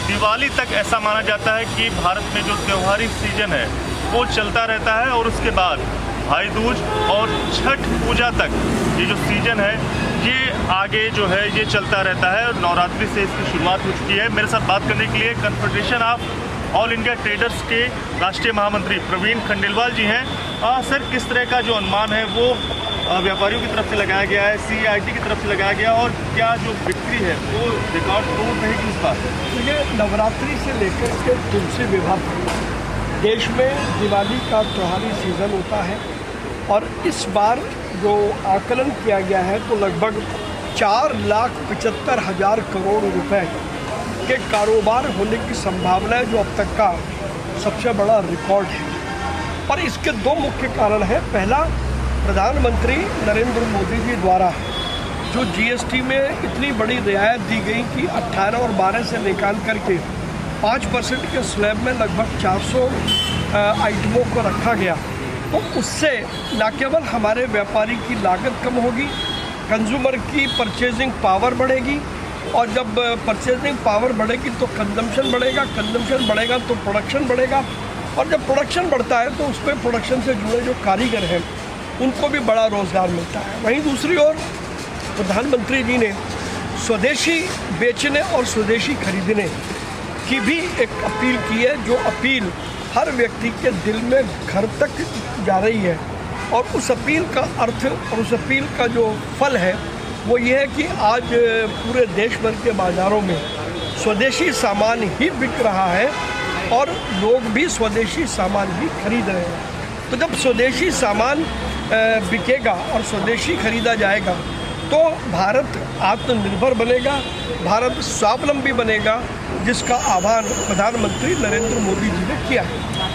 दिवाली तक ऐसा माना जाता है कि भारत में जो त्योहारी सीजन है वो चलता रहता है और उसके बाद भाई दूज और छठ पूजा तक ये जो सीजन है ये आगे जो है ये चलता रहता है। और नवरात्रि से इसकी शुरुआत हो चुकी है। मेरे साथ बात करने के लिए confederation of all India traders के राष्ट्रीय महामंत्री प्रवीण खंडेलवाल जी हैं। सर, किस तरह का जो अनुमान है वो व्यापारियों की तरफ से लगाया गया है, CIT की तरफ से लगाया गया, और क्या जो बिक्री है वो रिकॉर्ड तोड़ रहेगी इस बार? तो ये नवरात्रि से लेकर के तुलसी विवाह देश में दिवाली का त्योहारी सीज़न होता है और इस बार जो आकलन किया गया है तो लगभग 4,75,000 करोड़ रुपए के कारोबार होने की संभावना है, जो अब तक का सबसे बड़ा रिकॉर्ड है। और इसके दो मुख्य कारण हैं। पहला, प्रधानमंत्री नरेंद्र मोदी जी द्वारा जो GST में इतनी बड़ी रियायत दी गई कि 18 और 12 से निकाल करके 5% के स्लैब में लगभग 400 आइटमों को रखा गया, तो उससे न केवल हमारे व्यापारी की लागत कम होगी, कंज्यूमर की परचेजिंग पावर बढ़ेगी, और जब परचेजिंग पावर बढ़ेगी तो कंजम्पशन बढ़ेगा, कंजम्पशन बढ़ेगा तो प्रोडक्शन बढ़ेगा, और जब प्रोडक्शन बढ़ता है तो उसमें प्रोडक्शन से जुड़े जो कारीगर हैं उनको भी बड़ा रोज़गार मिलता है। वहीं दूसरी ओर प्रधानमंत्री जी ने स्वदेशी बेचने और स्वदेशी खरीदने की भी एक अपील की है, जो अपील हर व्यक्ति के दिल में घर तक जा रही है। और उस अपील का अर्थ और उस अपील का जो फल है वो ये है कि आज पूरे देश भर के बाज़ारों में स्वदेशी सामान ही बिक रहा है और लोग भी स्वदेशी सामान ही खरीद रहे हैं। तो जब स्वदेशी सामान बिकेगा और स्वदेशी खरीदा जाएगा तो भारत आत्मनिर्भर बनेगा, भारत स्वावलंबी बनेगा, जिसका आह्वान प्रधानमंत्री नरेंद्र मोदी जी ने किया है।